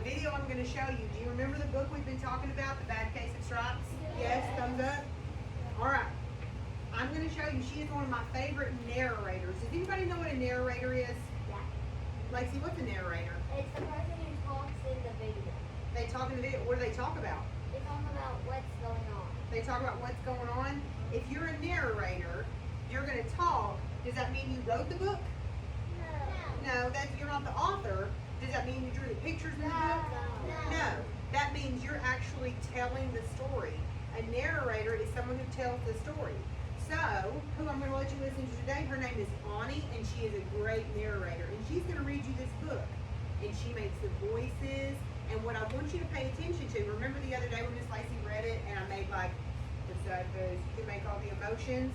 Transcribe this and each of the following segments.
the video I'm going to show you, do you remember the book we've been talking about, The Bad Case of Stripes? Yes, thumbs up. All right. I'm going to show you, she is one of my favorite narrators. Does anybody know what a narrator is? Yeah. Lacey, what's a narrator? It's the person who talks in the video. They talk in the video. What do they talk about? They talk about what's going on. They talk about what's going on. If you're a narrator, you're going to talk. Does that mean you wrote the book? No, you're not the author. Does that mean you drew the pictures in the book? No. That means you're actually telling the story. A narrator is someone who tells the story. So, who I'm going to let you listen to today, her name is Ani, and she is a great narrator. And she's going to read you this book. And she makes the voices. And what I want you to pay attention to, remember the other day when Miss Lacey read it, and I made like, you can make all the emotions?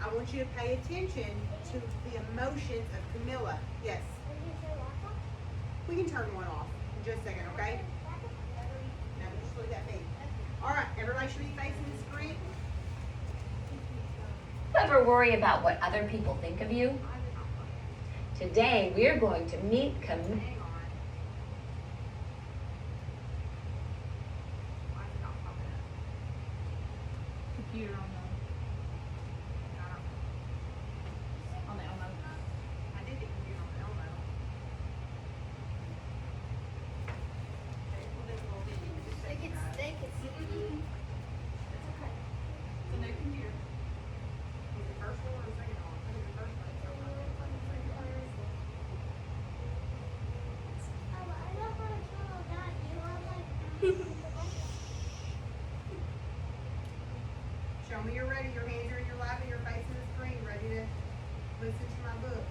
I want you to pay attention to the emotions of Camilla. Yes? We can turn one off in just a second, okay? Now, just look at me. All right, everybody should be facing the screen. Ever worry about what other people think of you? Today, we're going to meet Hang on. Why is it not popping up? Computer on the Elmo. I did get confused on the Elmo. Okay, well, this will be just They second, can guys. stick it. It's okay. It's a new computer. Is the first one or the second one? I think the first one is over. Show me you're ready. Your hands are in your lap and you're facing the screen, ready to listen to my book.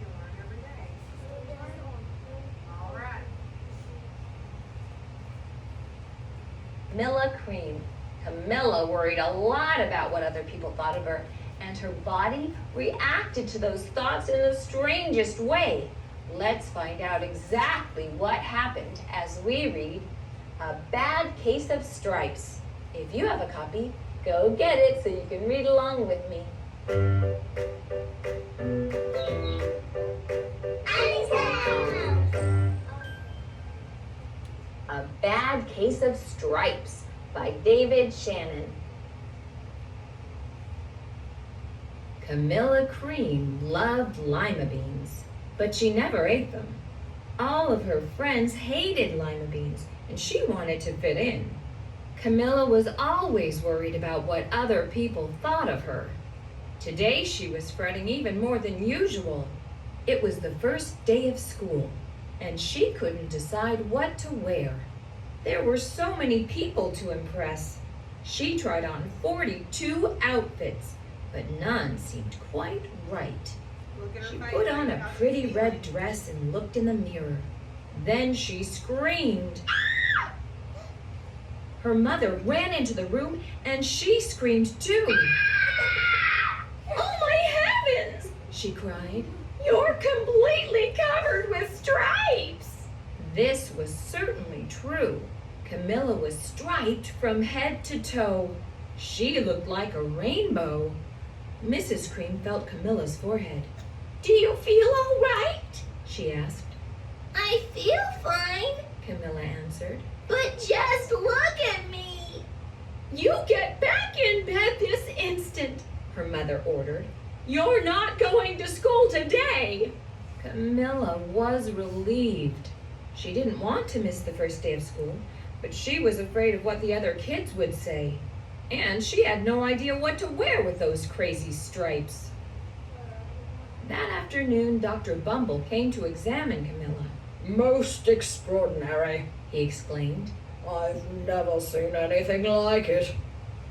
You learn every day. All right. Camilla Cream. Camilla worried a lot about what other people thought of her, and her body reacted to those thoughts in the strangest way. Let's find out exactly what happened as we read A Bad Case of Stripes. If you have a copy, go get it so you can read along with me. A Bad Case of Stripes by David Shannon. Camilla Cream loved lima beans, but she never ate them. All of her friends hated lima beans, and she wanted to fit in. Camilla was always worried about what other people thought of her. Today she was fretting even more than usual. It was the first day of school, and she couldn't decide what to wear. There were so many people to impress. She tried on 42 outfits, but none seemed quite right. Look at her She face. put on a How she's pretty red feeling. dress and looked in the mirror. Then she screamed. Her mother ran into the room and she screamed too. "Oh my heavens!" she cried. "You're completely covered with stripes!" This was certainly true. Camilla was striped from head to toe. She looked like a rainbow. Mrs. Cream felt Camilla's forehead. "Do you feel all right?" she asked. I feel fine, Camilla answered. but just look at me. "You get back in bed this instant," her mother ordered. "You're not going to school today." Camilla was relieved. She didn't want to miss the first day of school, but she was afraid of what the other kids would say. And she had no idea what to wear with those crazy stripes. That afternoon, Dr. Bumble came to examine Camilla. "Most extraordinary," He exclaimed. "I've never seen anything like it.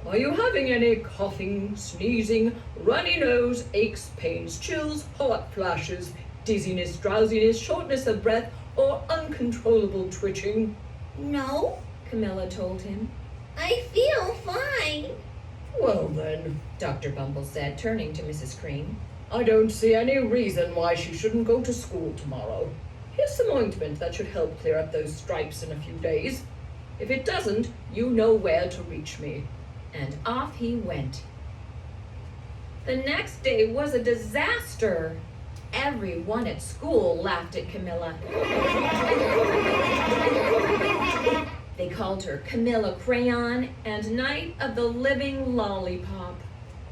Are you having any coughing, sneezing, runny nose, aches, pains, chills, hot flashes, dizziness, drowsiness, shortness of breath, or uncontrollable twitching?" No, Camilla told him. I feel fine. "Well then, Dr. Bumble said, turning to Mrs. Cream. I don't see any reason why she shouldn't go to school tomorrow. Here's some ointment that should help clear up those stripes in a few days. If it doesn't, you know where to reach me. And off he went. The next day was a disaster. Everyone at school laughed at Camilla. They called her Camilla Crayon and Night of the Living Lollipop.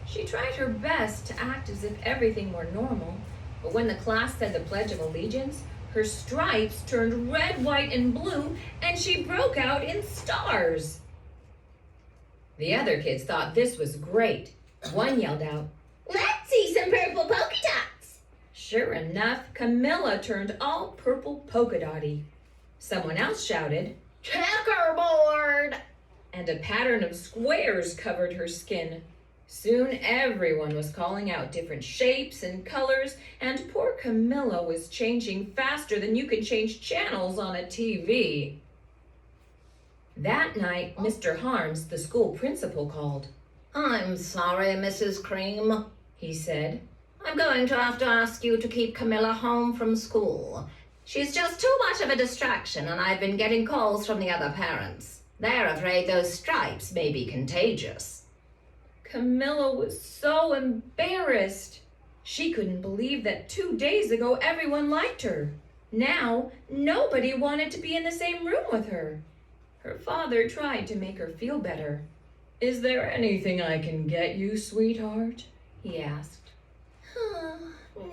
She tried her best to act as if everything were normal, but when the class said the Pledge of Allegiance, her stripes turned red, white, and blue, and she broke out in stars. The other kids thought this was great. One yelled out, Let's see some purple polka dots. Sure enough, Camilla turned all purple polka dotty. Someone else shouted, Checkerboard. and a pattern of squares covered her skin. Soon everyone was calling out different shapes and colors, and poor Camilla was changing faster than you can change channels on a TV. That night, Mr. Harms, the school principal, called. I'm sorry, Mrs. Cream, He said, I'm going to have to ask you to keep Camilla home from school. She's just too much of a distraction, and I've been getting calls from the other parents. They're afraid those stripes may be contagious. Camilla was so embarrassed. She couldn't believe that 2 days ago everyone liked her. Now, nobody wanted to be in the same room with her. Her father tried to make her feel better. Is there anything I can get you, sweetheart? He asked.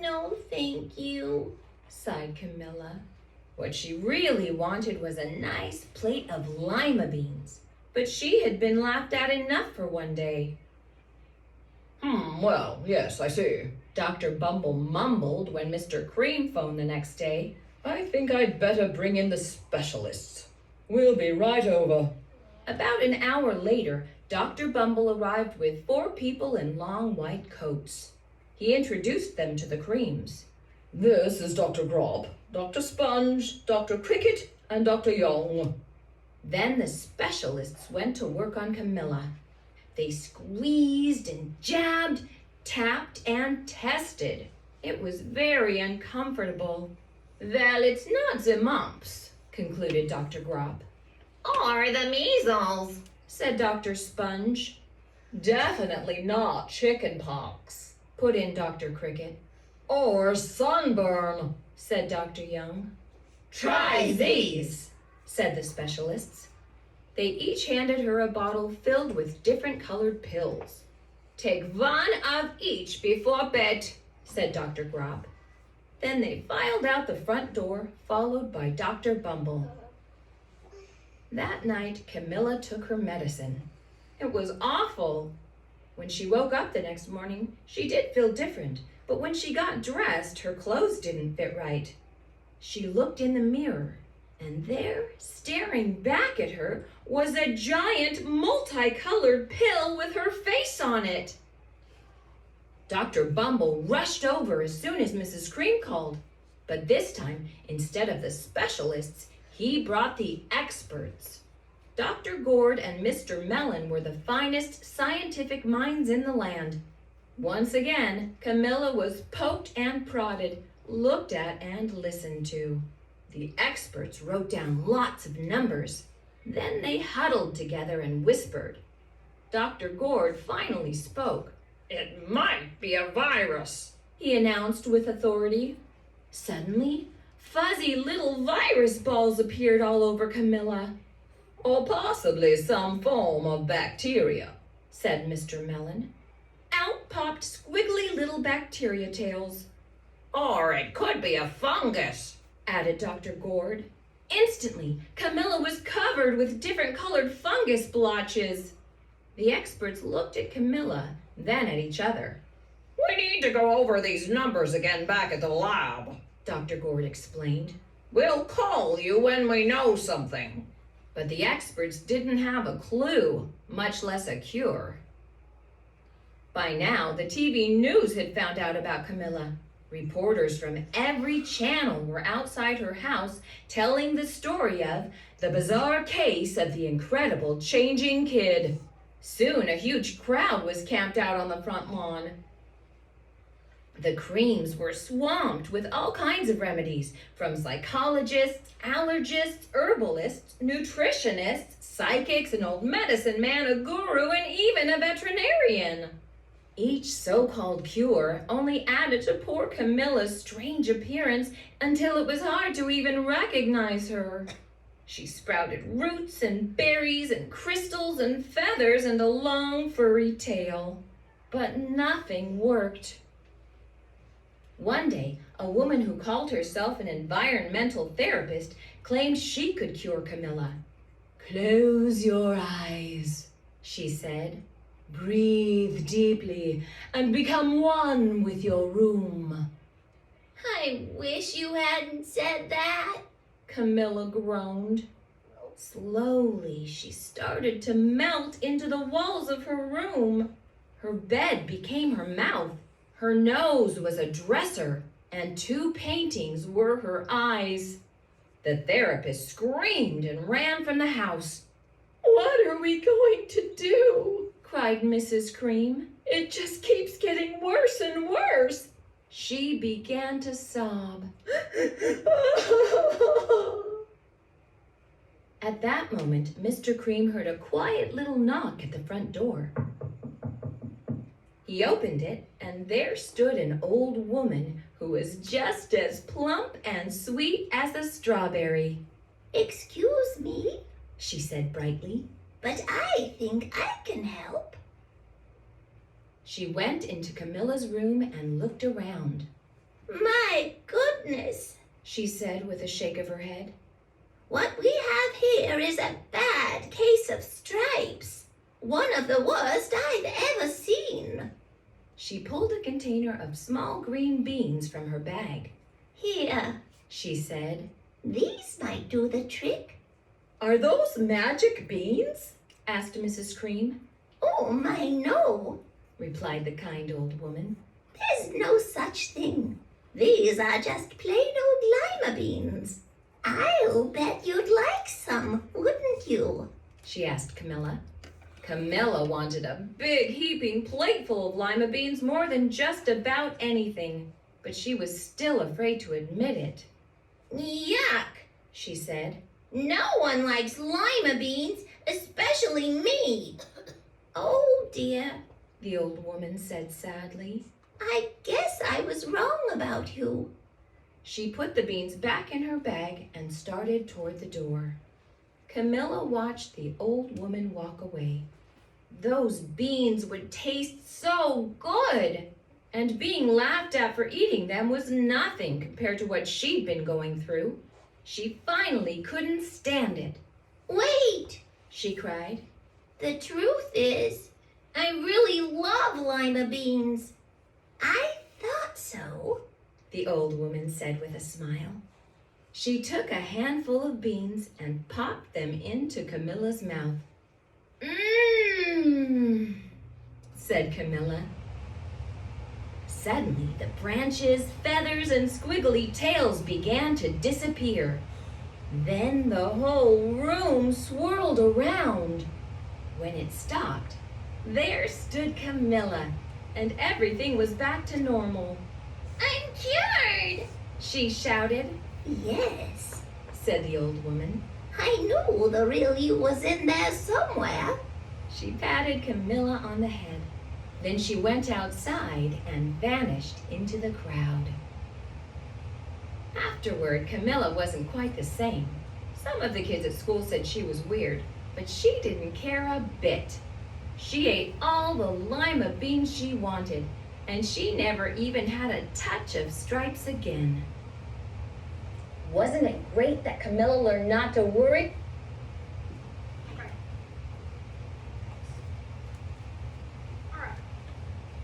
No, thank you. Sighed Camilla. What she really wanted was a nice plate of lima beans, but she had been laughed at enough for one day. Well, yes, I see. Dr. Bumble mumbled when Mr. Cream phoned the next day. I think I'd better bring in the specialists. We'll be right over. About an hour later, Dr. Bumble arrived with 4 people in long white coats. He introduced them to the Creams. This is Dr. Grob, Dr. Sponge, Dr. Cricket, and Dr. Young. Then the specialists went to work on Camilla. They squeezed and jabbed, tapped and tested. It was very uncomfortable. Well, it's not the mumps, concluded Dr. Grob. Or the measles. Said Dr. Sponge. Definitely not chicken pox. Put in Dr. Cricket. Or sunburn. Said Dr. Young. Try these, said the specialists. They each handed her a bottle filled with different colored pills. Take 1 of each before bed, said Dr. Grob. Then they filed out the front door, followed by Dr. Bumble. That night, Camilla took her medicine. It was awful. When she woke up the next morning, she did feel different, but when she got dressed, her clothes didn't fit right. She looked in the mirror, and there, staring back at her, was a giant multicolored pill with her face on it. Dr. Bumble rushed over as soon as Mrs. Cream called, but this time, instead of the specialists, he brought the experts. Dr. Gord and Mr. Mellon were the finest scientific minds in the land. Once again, Camilla was poked and prodded, looked at and listened to. The experts wrote down lots of numbers. Then they huddled together and whispered. Dr. Gord finally spoke. It might be a virus, he announced with authority. Suddenly, fuzzy little virus balls appeared all over Camilla. or possibly some form of bacteria, said Mr. Mellon. Out popped squiggly little bacteria tails. or it could be a fungus. Added Dr. Gord. Instantly, Camilla was covered with different colored fungus blotches. The experts looked at Camilla, then at each other. We need to go over these numbers again back at the lab, Dr. Gord explained. We'll call you when we know something. But the experts didn't have a clue, much less a cure. By now, the TV news had found out about Camilla. Reporters from every channel were outside her house telling the story of the bizarre case of the incredible changing kid. Soon, a huge crowd was camped out on the front lawn. The Creams were swamped with all kinds of remedies from psychologists, allergists, herbalists, nutritionists, psychics, an old medicine man, a guru, and even a veterinarian. Each so-called cure only added to poor Camilla's strange appearance until it was hard to even recognize her. She sprouted roots and berries and crystals and feathers and a long furry tail. But nothing worked. One day, a woman who called herself an environmental therapist claimed she could cure Camilla. "Close your eyes," she said. "Breathe deeply and become one with your room." I wish you hadn't said that. Camilla groaned. Slowly, she started to melt into the walls of her room. Her bed became her mouth. Her nose was a dresser, and 2 paintings were her eyes. The therapist screamed and ran from the house. What are we going to do? Cried Mrs. Cream. It just keeps getting worse and worse. She began to sob. At that moment, Mr. Cream heard a quiet little knock at the front door. He opened it, and there stood an old woman who was just as plump and sweet as a strawberry. Excuse me, She said brightly. but I think I can help. She went into Camilla's room and looked around. My goodness, She said with a shake of her head. what we have here is a bad case of stripes. One of the worst I've ever seen. She pulled a container of small green beans from her bag. Here, She said. these might do the trick. Are those magic beans? Asked Mrs. Cream. Oh, my no, Replied the kind old woman. there's no such thing. These are just plain old lima beans. I'll bet you'd like some, wouldn't you? She asked Camilla. Camilla wanted a big heaping plateful of lima beans more than just about anything, but she was still afraid to admit it. Yuck! She said. No one likes lima beans, especially me. Oh dear, The old woman said sadly. I guess I was wrong about you. She put the beans back in her bag and started toward the door. Camilla watched the old woman walk away. Those beans would taste so good, and being laughed at for eating them was nothing compared to what she'd been going through. She finally couldn't stand it. Wait, She cried. the truth is, I really love lima beans. I thought so. The old woman said with a smile. She took a handful of beans and popped them into Camilla's mouth. Mmm, said Camilla. Suddenly, the branches, feathers, and squiggly tails began to disappear. Then the whole room swirled around. When it stopped, there stood Camilla, and everything was back to normal. I'm cured. She shouted, Yes, said the old woman. I knew the real you was in there somewhere. She patted Camilla on the head. Then she went outside and vanished into the crowd. Afterward, Camilla wasn't quite the same. Some of the kids at school said she was weird, but she didn't care a bit. She ate all the lima beans she wanted, and she never even had a touch of stripes again. Wasn't it great that Camilla learned not to worry? Okay. Alright.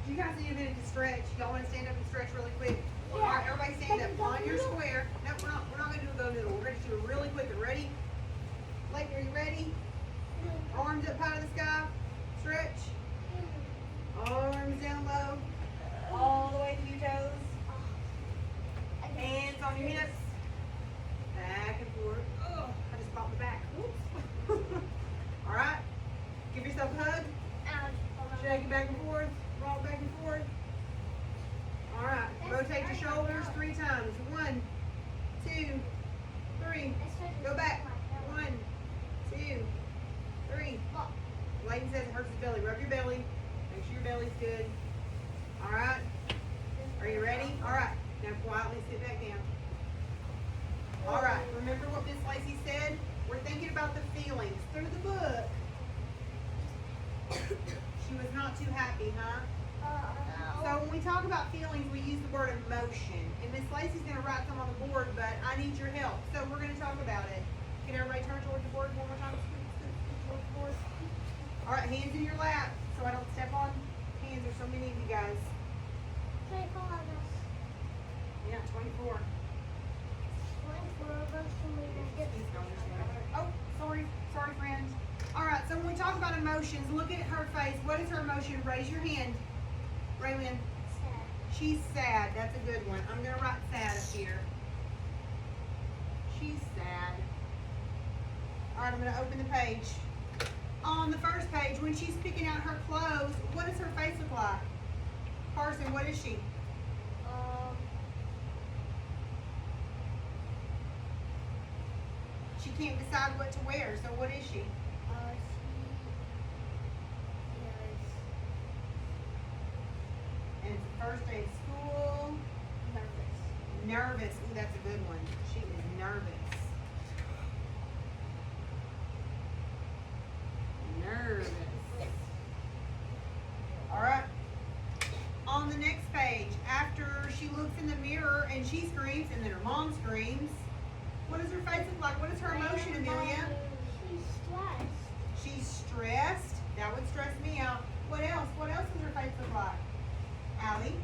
Do you guys need a minute to stretch? Y'all want to stand up and stretch really quick? Alright, everybody stand up on your square. No, we're not going to do a go noodle. We're going to do it really quick. Ready? Blake, are you ready? Arms up high to the sky. Stretch. Arms down low. All the way to your toes. Hands on your hips. Back and forth. Oh, I just popped the back. Oops. Alright. Give yourself a hug. Shake it back and forth. Rock back and forth. Alright. 2, 3. Go back. 1, 2, 3. Layton says it hurts his belly. Rub your belly. Make sure your belly's good. Alright? Are you ready? Alright. Now quietly sit back down. Alright. Remember what Miss Lacey said? We're thinking about the feelings. Through the book, she was not too happy, huh? So when we talk about feelings, we use the word emotion. And Miss Lacey's going to write some on the board, but I need your help. So we're going to talk about it. Can everybody turn towards the board one more time? Towards the board. All right, hands in your lap so I don't step on hands. There's so many of you guys. Yeah, 24. Oh, sorry, friends. All right, so when we talk about emotions, look at her face. What is her emotion? Raise your hand. Raylyn. She's sad. That's a good one. I'm going to write sad up here. She's sad. All right, I'm going to open the page. On the first page, when she's picking out her clothes, what does her face look like? Carson, what is she? She can't decide what to wear, so what is she? And it's the first day of school. Nervous. Ooh, that's a good one. She is nervous. All right. On the next page, after she looks in the mirror and she screams, and then her mom screams, what does her face look like? What is her emotion, Amelia? She's stressed. She's stressed. That would stress me out. What else? What else does her face look like? Allie?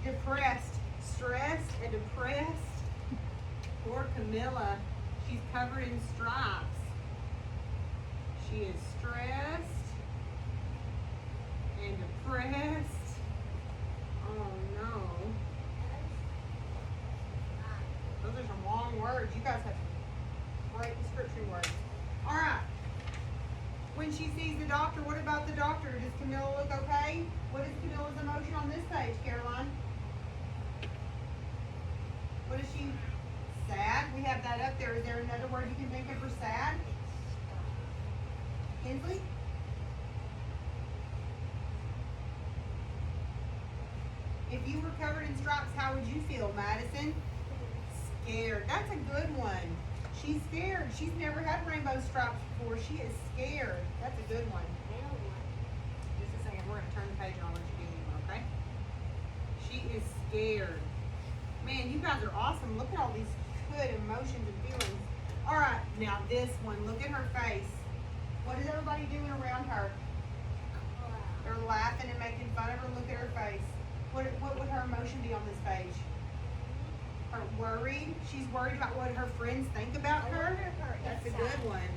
Depressed. Stressed and depressed. Poor Camilla. She's covered in stripes. She is stressed and depressed. Oh no. Those are some long words. You guys have great description words. Alright. When she sees the doctor, what about the doctor? Does Camilla look okay? What is Camilla's emotion on this page, Caroline? What is she? Sad? We have that up there. Is there another word you can think of for sad? Kinsley? If you were covered in stripes, how would you feel, Madison? Scared. That's a good one. She's scared. She's never had rainbow stripes before. She is scared. That's a good one. Just a second. We're going to turn the page and I'll let you do it, okay? She is scared. Man, you guys are awesome. Look at all these good emotions and feelings. All right, now this one. Look at her face. What is everybody doing around her? They're laughing and making fun of her. Look at her face. What would her emotion be on this page? Her worried. She's worried about what her friends think about her. That's a good one.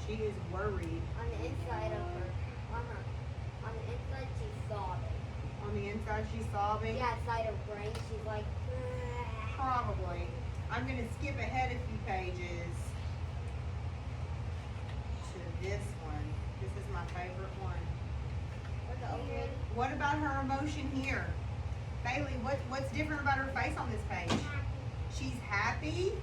She is worried. On the inside of her, on the inside she's sobbing. On the inside, she's sobbing. Yeah, inside her brain she's like. Probably. I'm going to skip ahead a few pages to this one. This is my favorite one. What about her emotion here? Bailey, what's different about her face on this page? She's happy.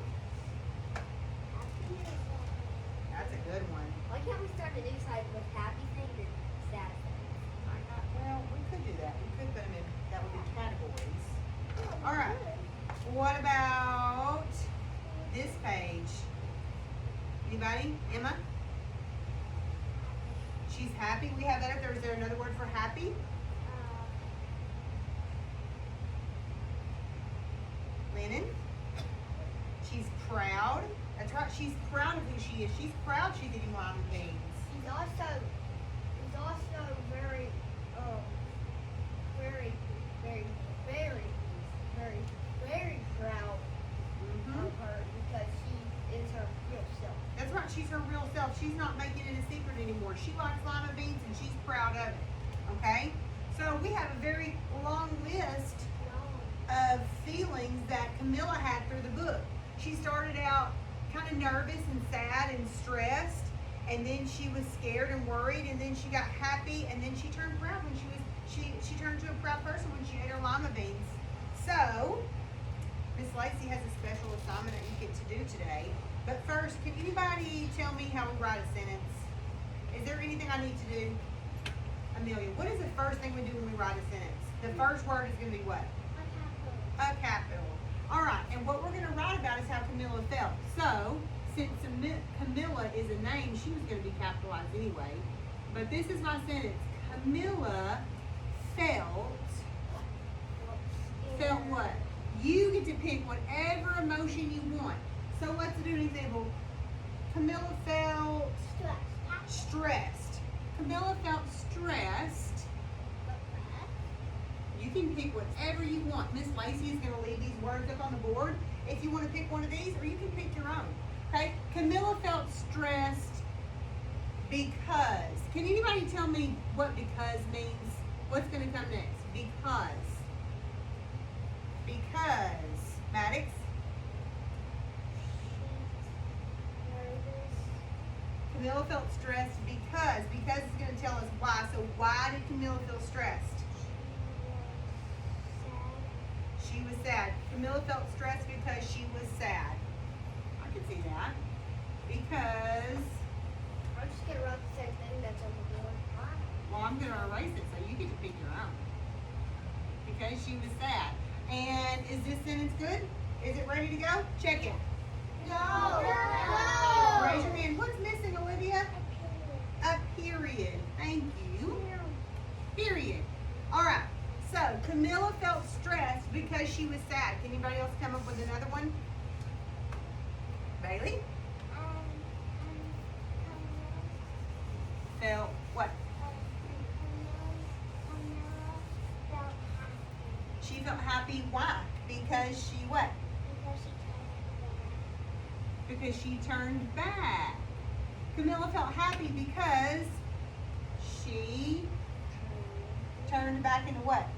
That's a good one. Why can't we start a new side with happy things and sad things? Well, we could do that. We could put them in, that would be categories. All right. What about this page? Anybody? Emma? She's happy. We have that up there. Is there another word for happy? Lennon? She's proud. That's right. She's proud of who she is. She's proud she's eating lima beans. She's also very, very proud of her because she is her real self. That's right. She's her real self. She's not making it a secret anymore. She likes lima beans and she's proud of it. Okay? So we have a very long list of feelings that Camilla had through the book. She started out kind of nervous and sad and stressed, and then she was scared and worried, and then she got happy, and then she turned proud when she turned into a proud person when she ate her lima beans. So Miss Lacey has a special assignment that you get to do today. But first, can anybody tell me how we write a sentence? Is there anything I need to do? Amelia, what is the first thing we do when we write a sentence? The first word is going to be what? A capital. All right, and what we're going to write about is how Camilla felt. So, since Camilla is a name, she was going to be capitalized anyway. But this is my sentence. Camilla felt what? You get to pick whatever emotion you want. So let's do an example. Camilla felt stressed. Camilla felt stressed. You can pick whatever you want. Miss Lacey is going to leave these words up on the board if you want to pick one of these, or you can pick your own. Okay? Camilla felt stressed because. Can anybody tell me what because means? What's going to come next? Because. Because. Maddox? Camilla felt stressed because. Because is going to tell us why. So why did Camilla feel stressed? She was sad. Camilla felt stressed because she was sad. I can see that. Because, I'm just gonna write the same thing that's on the board. well, I'm going to erase it so you get to pick your own. Because she was sad. And is this sentence good? Is it ready to go? Check it. No. Raise your hand. What's missing, Olivia? A period. Thank you. Period. All right. So Camilla felt stressed because she was sad. Can anybody else come up with another one? Bailey? Felt what? She felt happy. Why? Because she what? Because she turned back. Camilla felt happy because she turned back into what?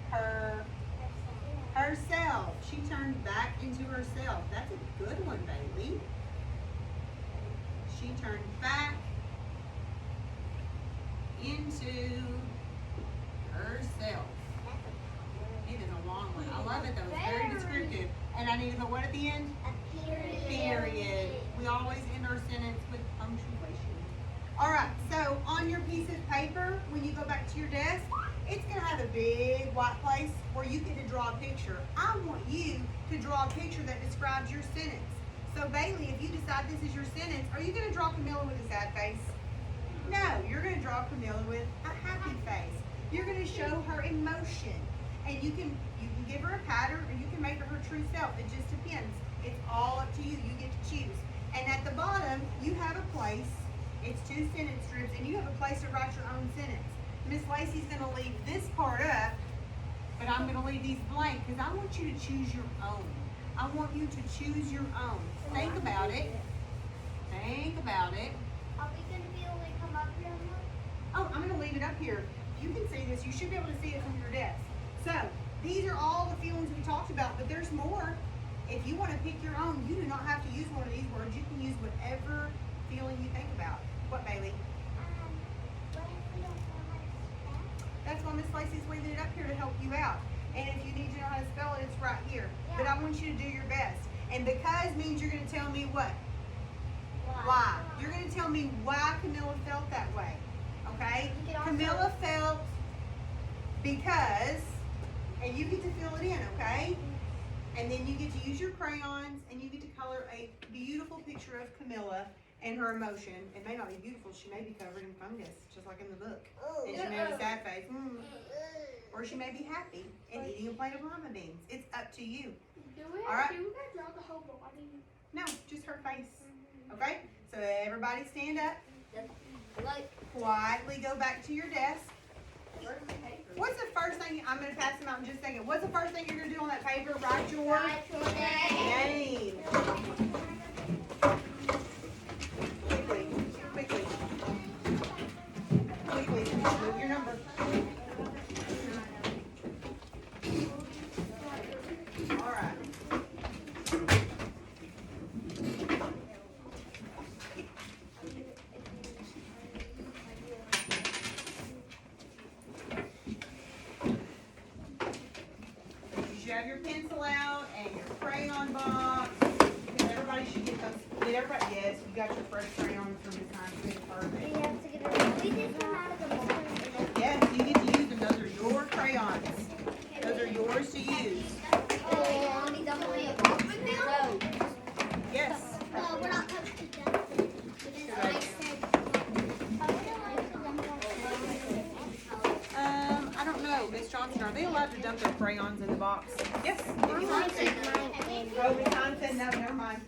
Herself. She turned back into herself. That's a good one, Bailey. She turned back into herself. It is a long one. I love it though. It's very descriptive. And I need to put what at the end? Period. We always end our sentence with punctuation. All right, so on your piece of paper, when you go back to your desk, it's going to have a big white place where you get to draw a picture. I want you to draw a picture that describes your sentence. So Bailey, if you decide this is your sentence, are you going to draw Camilla with a sad face? No, you're going to draw Camilla with a happy face. You're going to show her emotion. And you can give her a pattern or you can make her her true self. It just depends. It's all up to you. You get to choose. And at the bottom, you have a place. It's 2 sentence strips, and you have a place to write your own sentence. Miss Lacey's going to leave this part up, but I'm going to leave these blank because I want you to choose your own. I want you to choose your own. Think about it. Think about it. Are we gonna be able to come up here more? Oh, I'm going to leave it up here. You can see this. You should be able to see it from your desk. So, these are all the feelings we talked about, but there's more. If you want to pick your own, you do not have to use one of these words. You can use whatever feeling you think about. What, Bailey? What if we don't know how to spell? That's why Miss Lacey's leaving it up here to help you out. And if you need to know how to spell it, it's right here. But I want you to do your best. And because means you're going to tell me what? Why. You're going to tell me why Camilla felt that way. Okay? You can also- Camilla felt because, and you get to fill it in, okay? And then you get to use your crayons and you get to color a beautiful picture of Camilla and her emotion. It may not be beautiful. She may be covered in fungus, just like in the book. And she may have a sad face. Or she may be happy and eating a plate of lima beans. It's up to you. All right. Do we gotta draw the whole body? No, just her face. Okay? So everybody stand up. Like, Quietly go back to your desk. where's the paper? What's the first thing, I'm going to pass them out in just a second. What's the first thing you're going to do on that paper? Write your Write your name. name. Quickly, quickly. Quickly, move your number. All right. Did you have your your pencil out and your crayon box. Everybody should get those. Did everybody? Yes, you got your fresh crayons from this time. Good, You perfect. have to get it. We did come out of the mold. Yes, you get to use them. Those are your crayons. Those are yours to use. Yes. No, we're not supposed to dump it. Because I said. I don't know, Miss Johnson. Are they allowed to dump their crayons in the box? Yes. If you want to. Oh, Miss Johnson said no. Never mind.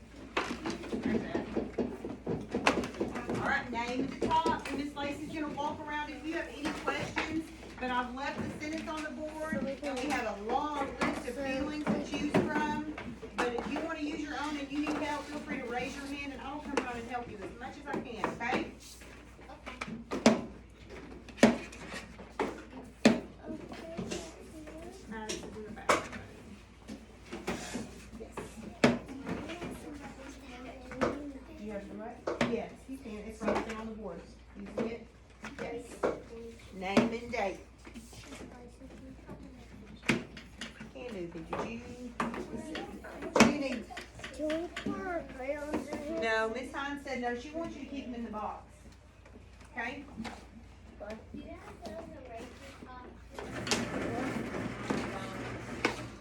All right, name at the top, and Miss Lacey's gonna walk around. If you have any questions, but I've left the sentence on the board, and we have a long list of feelings to choose from. But if you want to use your own and you need help, feel free to raise your hand, and I'll come around and help you as much as I can. Okay? This is in the back. Yes. You have the right? Yes, you can. It's right there on the board. You see it? Yes. Name and date. Can do. Did you? What do you need? Do we put our crayons in here? No, Miss Hines said no. She wants you to keep them in the box. Okay?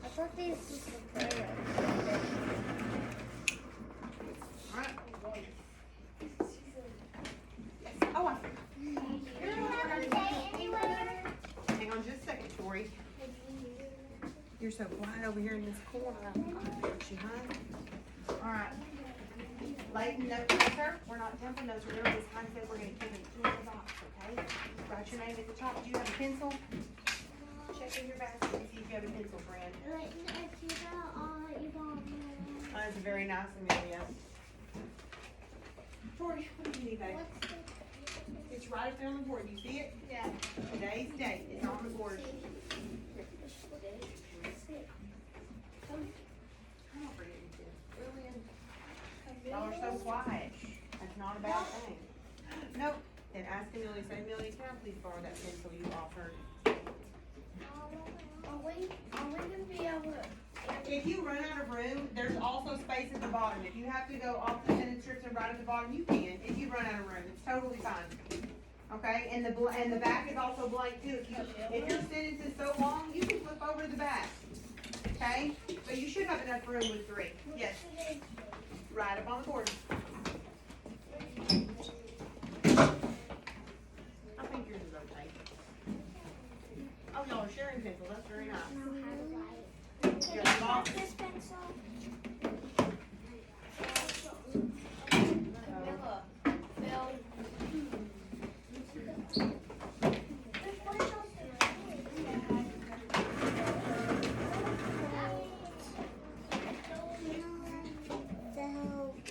I thought these was the crayons. All right. Oh, I forgot. Hang on just a second, Tori. You're so quiet over here in this corner. She hung. All right. Layton, no, sir, we're not dumping those. Remember, Miss Hines said we're gonna keep them in the box, okay? Write your name at the top. Do you have a pencil? Check in your basket and see if you have a pencil, friend. Oh, that's very nice, Amelia. Tori, what do you need, babe? It's right up there on the board. You see it? Yeah. Today's date. It's on the board. I don't forget anything. Y'all are so quiet. That's not a bad thing. Nope. Then ask Amelia, say, Amelia, can I please borrow that pencil you offered? Are we gonna be able to? If you run out of room, there's also space at the bottom. If you have to go off the sentence strips and right at the bottom, you can. If you run out of room, it's totally fine. Okay, and the back is also blank too. If your sentence is so long, you can flip over to the back. Okay, so you should have enough room with 3. Yes, right up on the board. I think yours is okay. Oh, y'all are sharing pencils. That's very nice. You got the box? This pencil.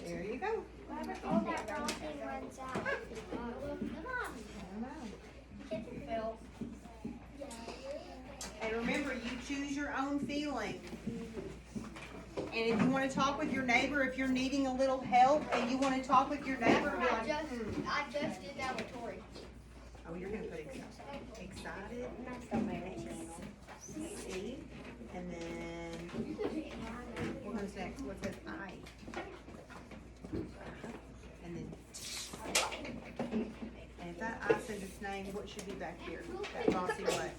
There you go. All that frosting runs out. And remember, you choose your own feeling. And if you want to talk with your neighbor, if you're needing a little help and you want to talk with your neighbor, be like, I just did that with Tori. oh, you're going to put excited. See? And then, what comes next? What says I? And then, and if that I says its name, what should be back here? That bossy what?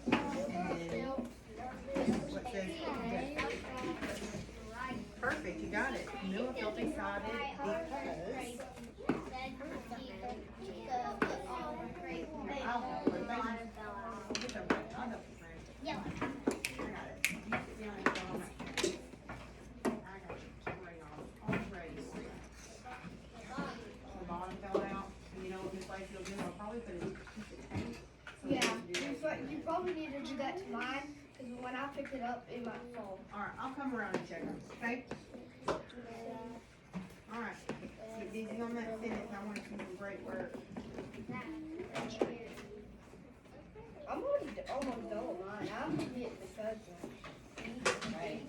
And then, what says death? Perfect, you got it. Camilla felt excited because I'll help her. It's okay. I'll help you, friend. I got it. You don't have to go on that. I got you. Keep right on. All ready for you. The bottom fell out. You know what Miss Lacey will do? I'll probably put a piece of tape. So Yeah, we can do that. you probably need to do that to mine, because when I pick it up, it might fall. All right, I'll come around and check them, okay? All right, get busy on that sentence. I want to see some great work. I'm almost done with mine. I'm getting the codes right.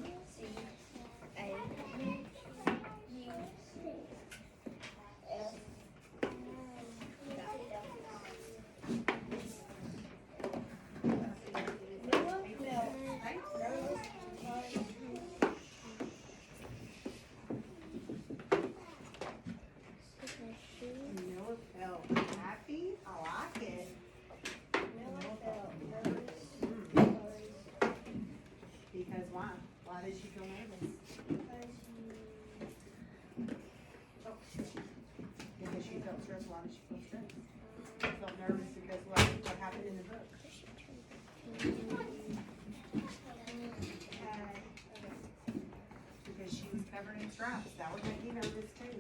stripes. That would make you nervous too.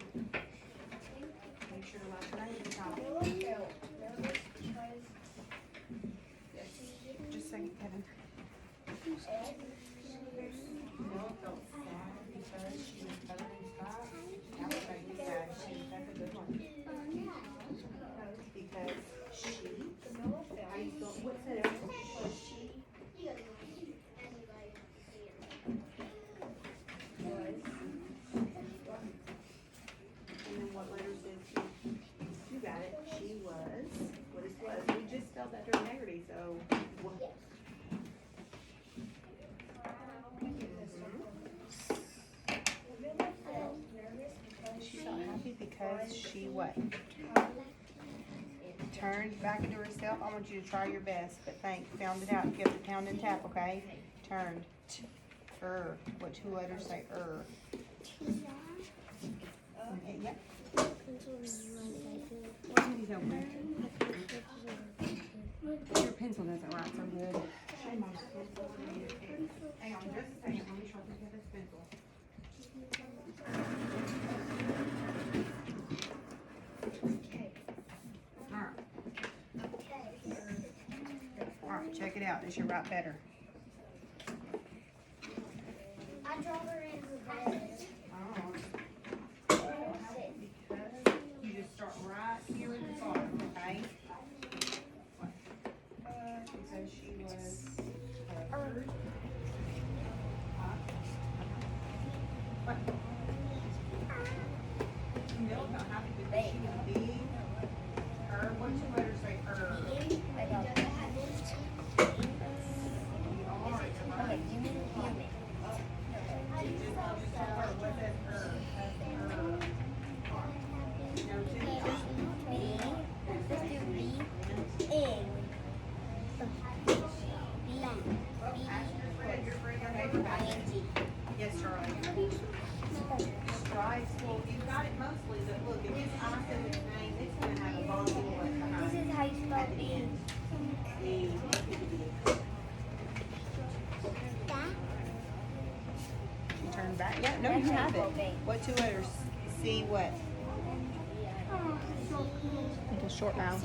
Make sure to write your name at the top. Just a second, Kevin. Camilla felt sad because she was covered in stripes. That would make you sad. That's a good one. Because she, how you spell, what's that? And then what letters is she? You got it. She was, what is was? We just spelled that during Haggerty, so. What? She felt happy because she what? Turned back into herself. I want you to try your best, but found it out. You have to pound and tap, okay? Turned. What two letters say Okay, yep. Please open. Your pencil doesn't write so good. Hang on just a second. Let me sharpen this pencil. Alright, check it out. This should write better. I draw her in her bed. You just start right here at the bottom, okay? Because she was covered. What? Camilla felt happy because she was big. What two letters say Yes, Charlie. Stripes. Well, you got it mostly, but look, if it's I said its name, it's gonna have a long bullet behind This is how you spell at the B. end. You turn back. Yeah, no, you have it. What two letters? C what? It's a short vowel.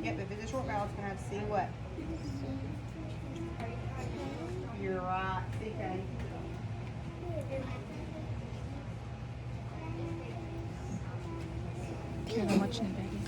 Yep, if it's a short vowel, it's gonna have C what? You're right. CK. Here, I'm watching it, baby.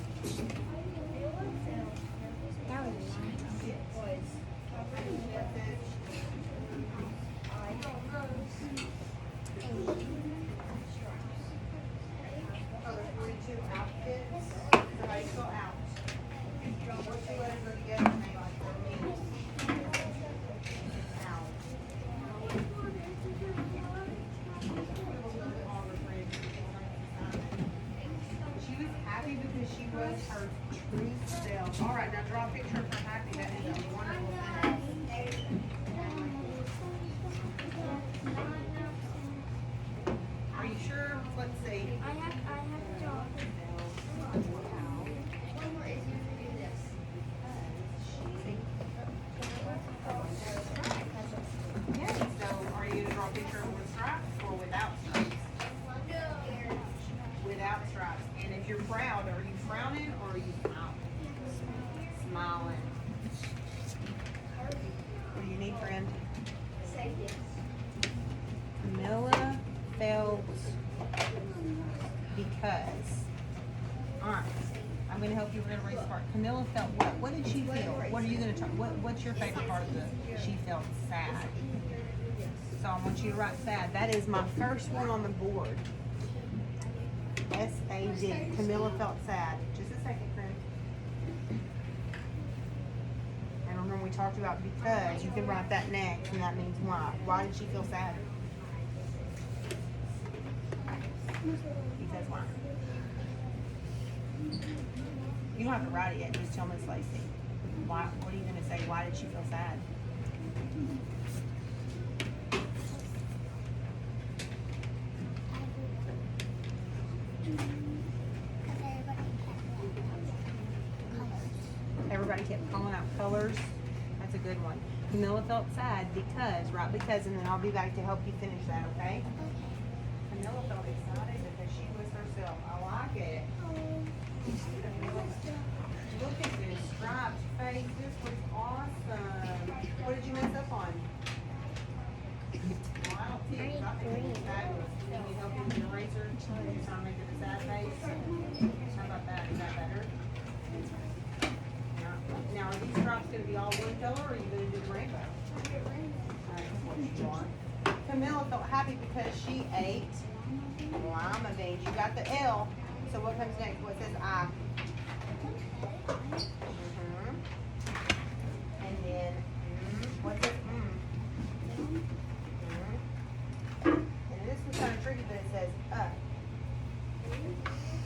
She was happy because she was her true self. All right, now draw a picture of her happy. That is a wonderful thing. Are you sure? Let's see. I have to draw. One more is you do this. Yes, so are you going to draw a picture of with stripes or without stripes? Without stripes. And if you're proud, are you frowning or are you smiling? Smiling. What do you need, friend? Say this. Camilla felt because. Alright. I'm going to help you. We're going to restart. Camilla felt what? What did she feel? What are you going to try? What's your favorite part of the? She felt sad. So I want you to write sad. That is my first one on the board. S-A-D. Camilla felt sad. Just a second, friend. And remember we talked about because. You can write that next, and that means why. Why did she feel sad? Because why? You don't have to write it yet. Just tell Miss Lacey. Why? What are you going to say? Why did she feel sad? Everybody kept calling out colors. That's a good one. Camilla felt sad because, right? Because, and then I'll be back to help you finish that, okay? Camilla felt excited because she was herself. I like it. Look at this striped face. This was awesome. What did you mess up on? Well, I don't see it. I think it was fabulous. Can you help me with your eraser? Trying to make it a sad face. How about that? Is that better? Now, are these stripes going to be all one color, or are you going to do the rainbow? Alright, what you want. Camilla felt happy because she ate lima beans. You got the L. So what comes next? What says I? And then, what's it? And this was kind of tricky, but it says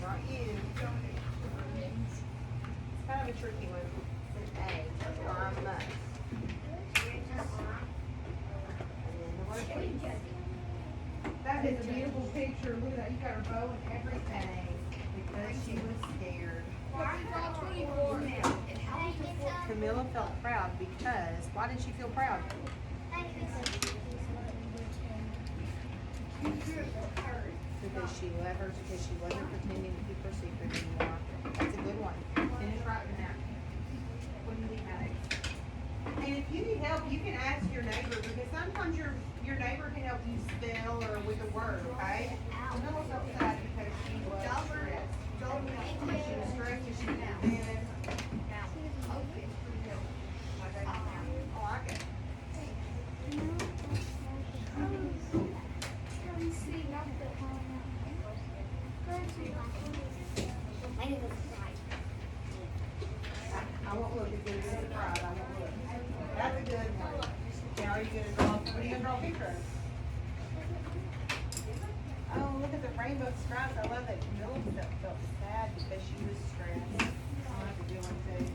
not you. It's kind of a tricky one. It's an A. I must. That is a beautiful picture. Look at that. You got her bow and everything because she was scared. Camilla felt proud because, why did she feel proud? Because she let her, because she wasn't pretending to keep her secret anymore. That's a good one. Finish writing that. What do you think, Alex? And if you need help, you can ask your neighbor, because sometimes your neighbor can help you spell or with a word, okay? Camilla felt sad because she was stressed. She was stressed and she was in. I like it. I won't look. It's gonna be a surprise. I won't look. That's a good one. Now are you gonna draw? What are you gonna draw a picture of? Oh, look at the rainbow stripes. I love that. Camilla felt sad because she was stressed. I'll have to do one too.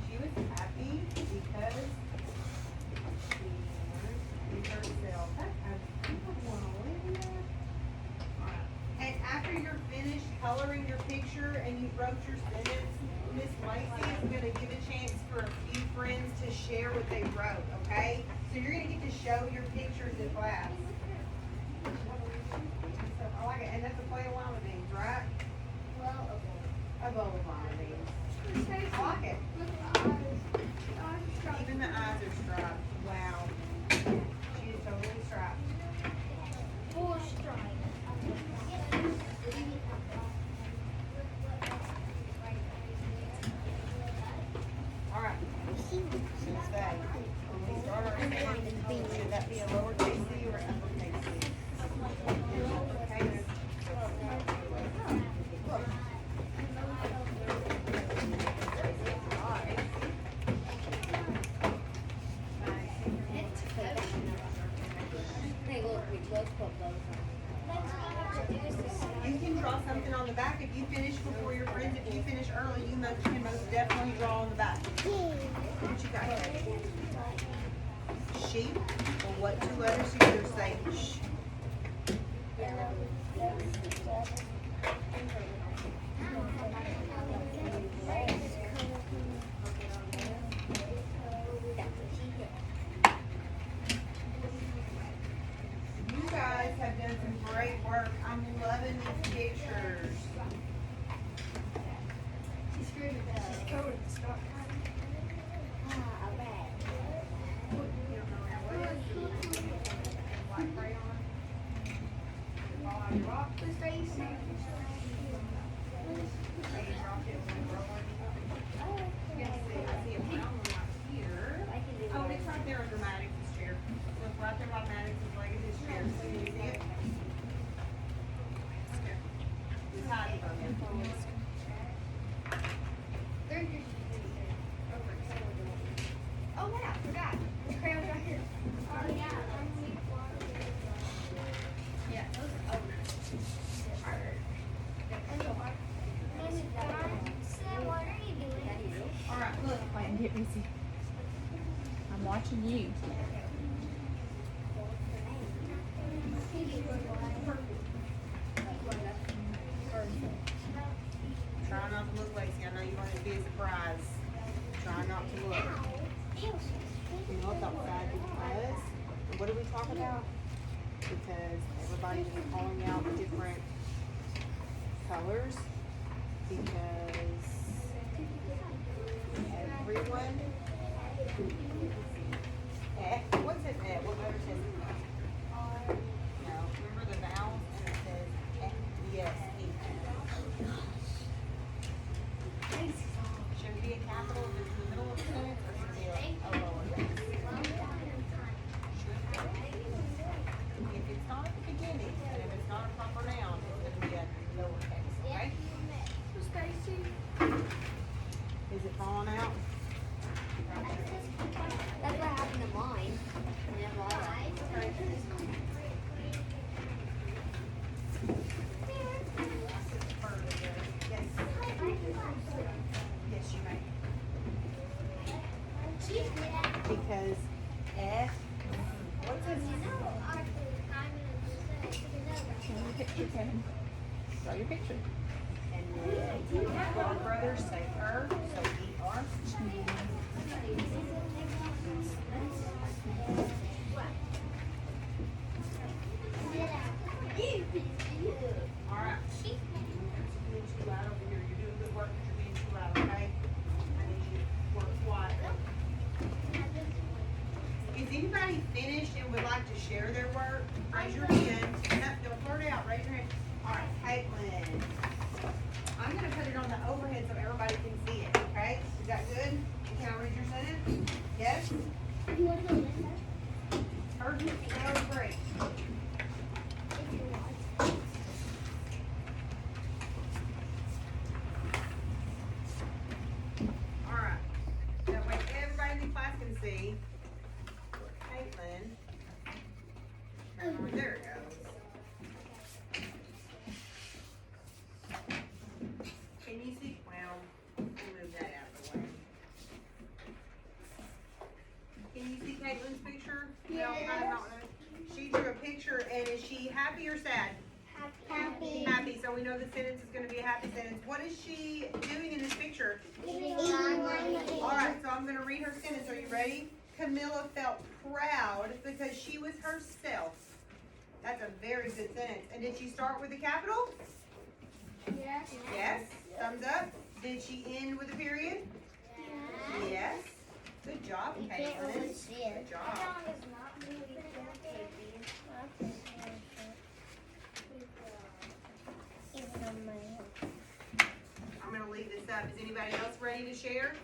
She was happy because she was herself. And after you're finished coloring your picture and you wrote your sentence, Miss Lacey is going to give a chance for a few friends to share what they wrote, okay? So you're going to get to show your pictures in class. So I like it. And that's a plate of lima beans, right? A bowl of lima beans. I like it. Even the eyes are striped. Wow. She is totally striped. All right. Should stay. When we start our name, should that be a lowercase c or uppercase c? Okay. You can draw something on the back if you finish before your friends. If you finish early, you can most definitely draw on the back. What you got? Sheep. Or what two letters do you say? Sh. You guys have done some great work. I'm loving these pictures. White crayon. Fall out of your rock. You dropped it when rolling. I see a brown one right here. Oh, it's right there under Maddox's chair. Look, right there by Maddox's leg of his chair. So you see it? It's hiding from him. Oh yeah, I forgot. The crayon's right here. Oh yeah. Yeah, those are over. Sam, what are you doing? All right, look. Get busy. I'm watching you. Try not to look, Lacey. I know you want it to be a surprise. Try not to look. You know what that sad because? What did we talk about? because everybody is calling out different colors because everyone. What's it? What letter says it? No, remember the vowels and it says yes. Should it be a capital if it's in the middle of the sentence, or should it be a lowercase? If it's not at the beginning, and if it's not a proper noun, it's going to be a lowercase, okay? Is it falling out? That's what happened to mine. Yes. Yes, you may. Because F, what's this? Show your picture, Kevin. Draw your picture. And then our brothers say her, so E-R. Alright. You're being too loud over here. You're doing good work, but you're being too loud, okay? I need you to work quietly. Is anybody finished and would like to share their work? Raise your hand. No, don't blurt it out. Raise your hand. Alright, Caitlin. I'm gonna put it on the overhead so everybody can see it, okay? Is that good? Can I read your sentence? Yes? Urgent, that was great. Alright. That way everybody in the class can see where Caitlin. There it goes. Can you see? Well, we'll move that out of the way. Can you see Caitlin's picture? No, I'm not. She drew a picture, and is she happy or sad? Happy. Happy. So we know the sentence is going to be a happy sentence. What is she doing in this picture? All right. So I'm going to read her sentence. Are you ready? Camilla felt proud because she was herself. That's a very good sentence. And did she start with a capital? Yes. Yes. Thumbs up. Did she end with a period? Yes. Good job, Caitlin. Good job. I'm going to leave this up. Is anybody else ready to share?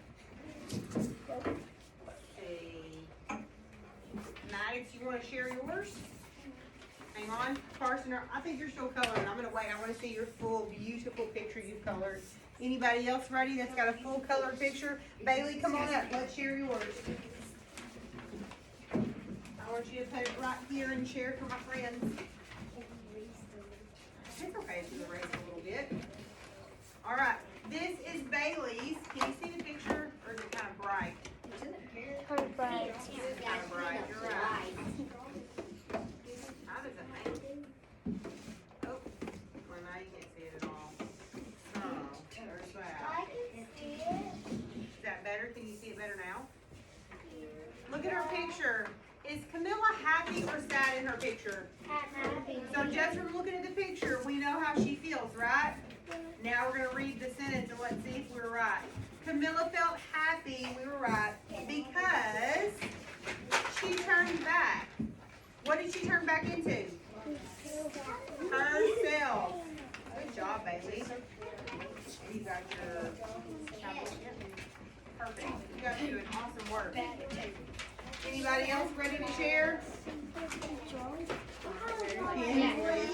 Let's see. Maddox, you want to share yours? Hang on. Carson, I think you're still coloring. I'm going to wait. I want to see your full, beautiful picture you've colored. Anybody else ready that's got a full color picture? Bailey, come on up. Let's share yours. I want you to put it right here and share for my friends. It's okay if you erase a little bit. All right. This is Bailey's. Can you see the picture? Or is it kind of bright? Kind of bright. You're right. How does it make? Oh, well now you can't see it at all. Oh, there's that. Is that better? Can you see it better now? Look at her picture. Is Camilla happy or sad in her picture? Happy. So just from looking at the picture, we know how she feels, right? Now we're going to read the sentence and let's see if we're right. Camilla felt happy, we were right, because she turned back. What did she turn back into? Herself. Good job, Bailey. You got your perfect. You guys are doing awesome work. Anybody else ready to share?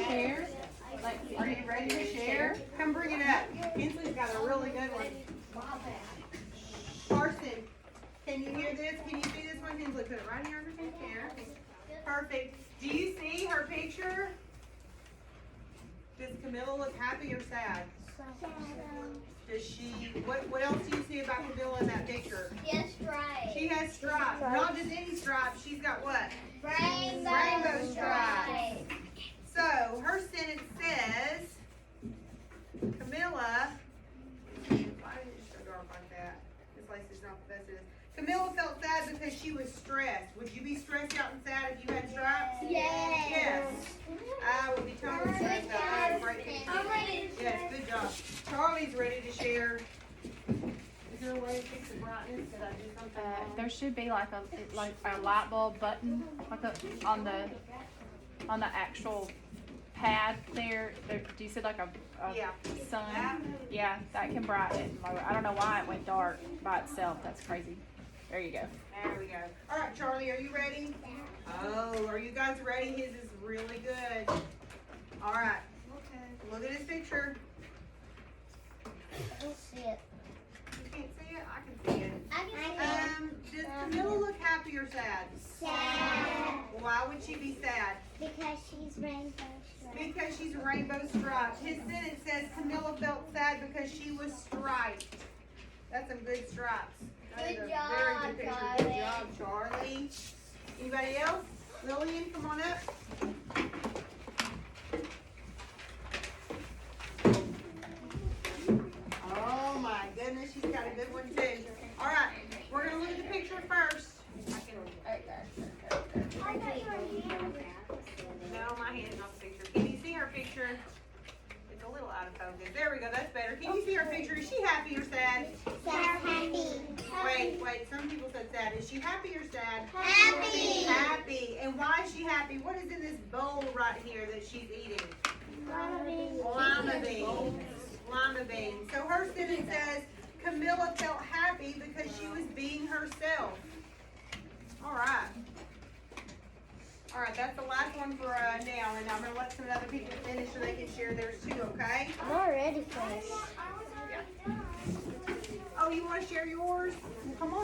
Share. Are you ready to share? Come bring it up. Kinsley's got a really good one. Carson, can you hear this? Can you see this one? Kinsley, put it right here under the chair. Perfect. Do you see her picture? Does Camilla look happy or sad? Does she, what else do you see about Camilla in that picture? Yes, right. She has stripes. Not just any stripes. She's got what? Rainbow stripes. So, her sentence says, Camilla, why did it just go dark like that? This place is not the best it is. Camilla felt sad because she was stressed. Would you be stressed out and sad if you had stripes? Yes. Yes. me to fix the brightness? Did I do something wrong? There should be like a light bulb button on the actual pad there. Do you see like a Yeah. sun? That? Yeah, that can brighten it and lower. I don't know why it went dark by itself. That's crazy. There you go. There we go. All right, Charlie, are you ready? Oh, are you guys ready? His is really good. All right. Look at his picture. I don't see it. You can't see it? I can see it. I can Does Camilla look happy or sad? Sad. Why would she be sad? Because she's rainbow striped. Because she's rainbow striped. His sentence says Camilla felt sad because she was striped. That's some good stripes. That is Good a job, very good picture. Charlie. Good job, Charlie. Anybody else? Lillian, come on up. Oh my goodness, she's got a good one too. All right, we're gonna look at the picture first. No, my hand's on the picture. Can you see her picture? It's a little out of focus. There we go, that's better. Can you see her picture? Is she happy or sad? Happy. Wait, some people said sad. Is she happy or sad? Happy. Happy. And why is she happy? What is in this bowl right here that she's eating? Lima beans. Lima beans. So her sentence says, Camilla felt happy because she was being herself. All right. All right, that's the last one for now, and I'm going to let some other people finish so they can share theirs too, okay? I'm already finished. Oh, you want to share yours? Well, come on.